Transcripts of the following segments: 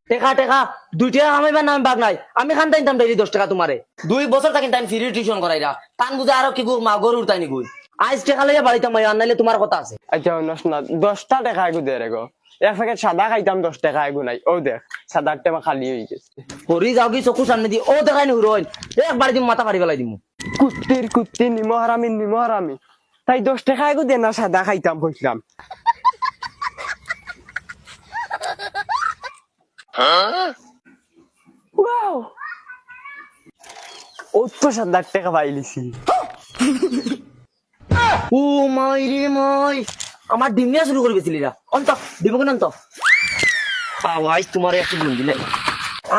টেকা টেকা 2 টাকা কামাইবার নাম বাগ নাই আমি খান তাইতাম ডেইলি 10 টাকা তোমারে 2 বছর থাকি টাইম ফ্রি টিউশন করাইরা কান বুঝা আরো কি মা গরুর তাই নি কই আইস টাকা লইয়া বাড়িতে মাই আননাইলে তোমার কথা আছে আচ্ছা না 10টা টাকা আগু দে রে গো এক প্যাকেট সাদা খাইতাম 10 টাকা আগু নাই ও দেখ সাদার টেমা খালি হয়ে গেছে হরি যাও কি চকু সামনে দি ও দেখাই নি হুরইন একবার দিম মাথা ফাড়ি ফেলাই দিমু কুত্তি নিমহারামি তাই 10 টাকা আগু দে না সাদা খাইতাম কইলাম ওয়াও ও তো সাদা টাকা পাইলিছি ও মাই রে মাই আমার ডিম নিয়ে শুরু করে গেছিলিরা অন্ত দিব কেন অন্ত আইস তোমার একটু ডিম দিলে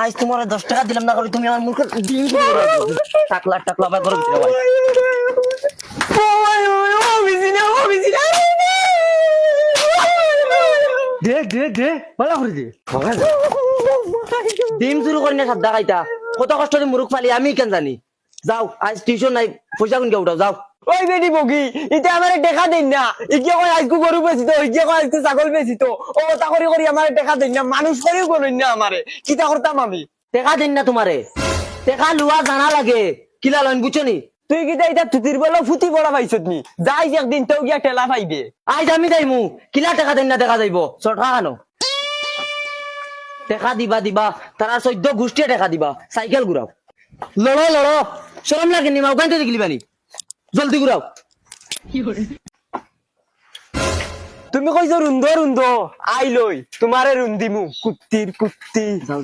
আইস তোমার 10 টাকা দিলাম না করে তুমি আমার মুখ ডিম টাকলা টাকলা আবার করে দিতে ভাই দে ভালো করে দে ডিম শুরু করি না সাদা খাইতা কত কষ্ট করে মুরুখ ফালি আমি কেন জানি যাও আজ টিউশন নাই পয়সা কোন কে উঠাও যাও ওই বেটি বগি ইতে আমারে দেখা দেন না ইকে কই আজকু গরু বেচি তো ইকে কই আজকু ছাগল বেচি তো ও কথা করি আমারে দেখা দেন না মানুষ করিও করেন না আমারে কিটা করতাম আমি টেকা দিন না তোমারে টেকা লুয়া জানা লাগে কিলা লইন বুঝছনি তুই কিটা এটা তুতির বলো ফুটি বড়া পাইছত নি যাই একদিন তো গিয়া টেলা পাইবে আজ আমি যাইমু কিলা টেকা দিন না দেখা যাইব চটকা কেন টেকা দিবা তারা 14 গোষ্ঠী টেকা দিবা সাইকেল ঘুরাও লড়ো শরম লাগে নি মাও গানতে দেখলি বানি জলদি ঘুরাও তুমি কইছো রুন্দ আই লই তোমারে রুন্দিমু কুত্তির কুত্তি যাও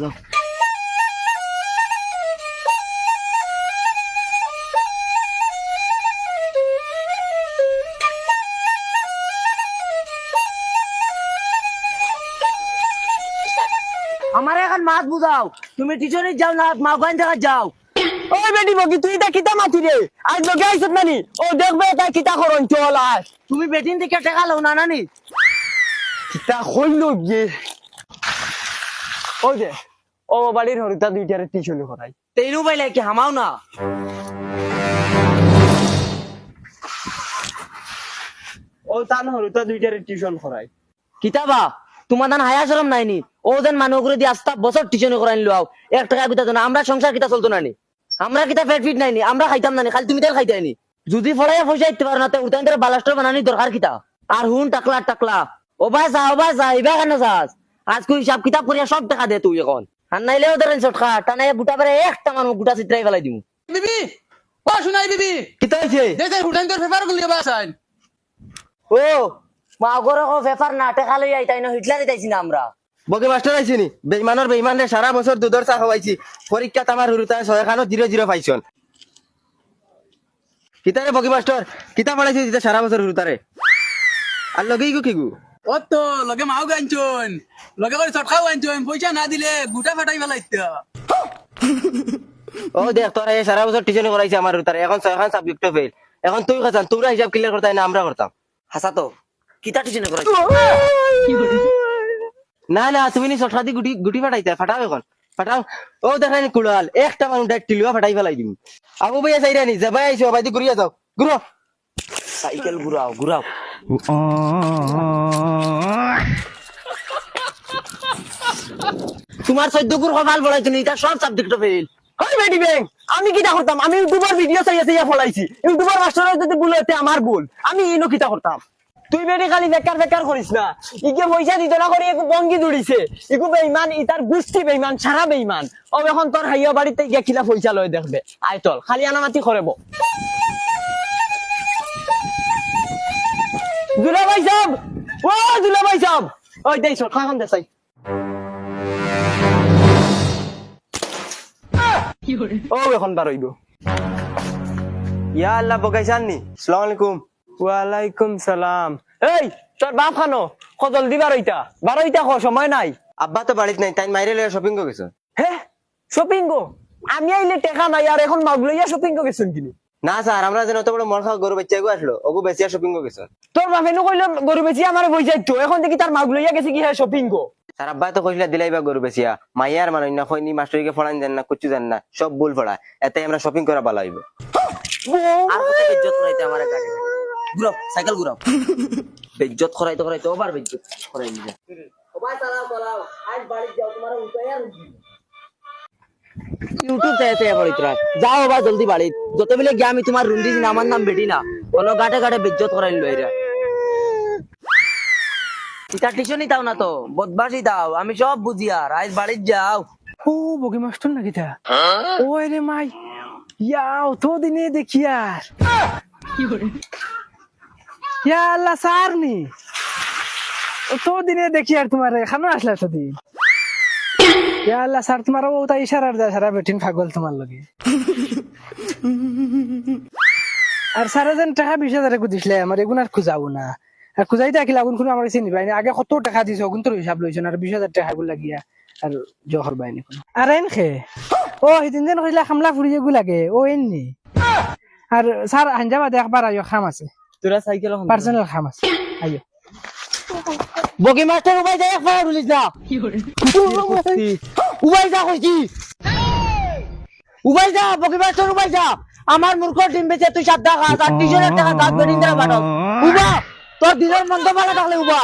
আমার এখন মাছ বুঝাও তুমি টিউশনে যাও না মা গান দেখা যাও ওই বেটি বগি তুই এটা কিটা মাতি রে আজ লগে আইছত নানি ও দেখবে এটা কিটা করন চল আস তুমি বেটিন থেকে টাকা লও না নানি কিটা কইলো গিয়ে ওই দে ও বাড়ির হরিতা দুইটারে টিউশন করাই তেইনু বাইলে কি হামাও না ও তান হরিতা দুইটারে টিউশন করাই কিতাবা তোমার দান হায়া শরম নাইনি ও যেন মানুষ করে দিয়ে আস্তা বছর টিউশন করে আনলো 1 টাকা গুতা না আমরা সংসার কিতা চলতো নানি আমরা কিতা পেট ফিট নাইনি আমরা খাইতাম নানি খালি তুমি তেল খাইতাইনি যদি ফড়াইয়া পয়সা দিতে পারো না তো উঠাইতে বালাস্টার বানানি দরকার কিতা আর হুন টাকলা ও ভাই যা ইবা কেন যাস আজ কই হিসাব কিতাব করিয়া সব টাকা দে তুই এখন আর নাইলে ওদের চটকা টানাই গুটা পারে একটা মানুষ গুটা চিত্রাই ফেলাই দিমু বিবি ও শুনাই বিবি কিতা হইছে দেখে হুটান তোর পেপার গুলি বাসাইন ও মা গরে ও পেপার না টাকা লই আইতাই না হিটলার দিতাইছি না আমরা বগে মাস্টার আইছিনি বেইমান রে সারা বছর দুধর চা খাওয়াইছি পরীক্ষা আমার হুরুতা 6 পাইছন কিতারে বগে মাস্টার কিতা পড়াইছি দিতে সারা বছর হুরুতারে আর লগেই গো কিগু ও তো লগে মাও গাঞ্চন লগে করে চটকাও গাঞ্চন পয়সা না দিলে গুটা ফাটাই ফেলাইতা ও দেখ তোরা এই সারা বছর টিউশন করাইছি আমার হুরুতারে এখন 6 সাবজেক্ট ফেল এখন তুই খাসান তোরা হিসাব ক্লিয়ার করতাই না আমরা করতাম হাসা তো কিতা টিউশন করাই না তুমি নি সটকাতি গুটি ফাটাইতে ফাটাও এখন ফাটাও ও দেখাই কুড়াল একটা মানুষ ডাইরেক্ট টিলুয়া ফাটাই ফেলাই দিম আবু ভাইয়া চাইরা নি যাবাই আইছো বাইদি ঘুরিয়া যাও ঘুরো সাইকেল ঘুরাও তোমার 14 গুর কপাল বড়াই তুমি এটা সব সাবজেক্ট ফেল ওই বেটি ব্যাং আমি কিটা করতাম আমি ইউটিউবার ভিডিও চাইয়া ফলাইছি ইউটিউবার মাস্টারের যদি ভুল হইতে আমার ভুল আমি ইনো কিটা করতাম তুই বেটি খালি বেকার করিস না ইকে পয়সা দিতে না করে একটু বঙ্গি দৌড়িছে একটু বেইমান ইতার গুষ্টি বেইমান সারা বেইমান ও এখন তোর হাইয়া বাড়িতে গিয়া খিলা পয়সা লয় দেখবে আয় চল খালি আনামাতি করব দুলাভাই সাহেব ওই দেই চল খান দেসাই ও এখন বারইব ইয়া আল্লাহ বগাইছান নি আসসালামু আলাইকুম ওয়ালাইকুম সালাম এই তোর বাপ খানো ক জলদি বারইতা ক সময় নাই আব্বা তো বাড়িতে নাই তাই মাইরে লয়ে শপিং কো গেছে হে শপিং গো আমি আইলে টাকা নাই আর এখন মাগলইয়া শপিং কো গেছন কিনি না স্যার আমরা যেন অত বড় মন খাওয়া গরু বাচ্চা গো আসলো ওগো বেশিয়া শপিং কো গেছে তোর বাপে নো কইলো গরু বেচি আমার বই যাইতো এখন দেখি তার মাগলইয়া গেছে কি হে শপিং গো স্যার আব্বা তো কইলা দিলাইবা গরু বেশিয়া মাইয়ার মানুষ না কইনি মাস্টারকে ফড়ান দেন না কুচু দেন না সব ভুল ফড়া এতে আমরা শপিং করা ভালো হইব আর কত বেজ্জত করাইতে আমারে গাড়ি ঘুরাও সাইকেল ঘুরাও বেজ্জত করাইতে ওভার বেজ্জত করাই নিয়ে ভাই চালাও চালাও আজ বাড়ি যাও তোমার উপায় আর ইউটিউব চাইতে পড়ি তোরা যাও বা জলদি বাড়ি যত বেলে গিয়ে আমি তোমার রুম দিছি না আমার নাম বেটি না কোনো গাটে গাটে বেজ্জত করাই লইরা এটা টিউশনই দাও না তো বদমাশই দাও আমি সব বুঝি আর আজ বাড়ি যাও ও বগে মাস্টার নাকি তা ওই রে মাই ইয়াও তো দিনে দেখি আর ইয়া আল্লাহ সারনি তো দিনে দেখি আর তোমার এখানে আসলা তো দিন ইয়া আল্লাহ স্যার তোমার ও তাই ইশারার দা সারা বেটিন পাগল তোমার লগে আর সারা যেন টাকা 20,000 দিছিলে আমার এগুন আর খুঁজাবো না আর খুঁজাইতে আকিল আগুন কোনো আমার চিনি পাইনি আগে কত টাকা দিছে ওগুন তোর হিসাব লইছেন আর 20,000 টাকা গুলো লাগিয়া আর জহর বাইনি কোনো আর এন খে ও হিদিন দিন কইলা খামলা ফুড়িয়ে গু লাগে ও এননি আর স্যার আঞ্জাবা দেখবার আইও খাম আছে তোরা সাইকেল পার্সোনাল খাম আছে আইও বগি মাস্টার উবাই যা এক ফাড়া রুলিস না উবাই যা কইছি উবাই যা বগি মাস্টার উবাই যা আমার মূর্খ ডিম বেচে তুই 7 টাকা আর টিউশনের টাকা দাঁত বেরিয়ে দেওয়া বাড়াও উবা তোর দিনের মন্দ ভালো থাকলে উবা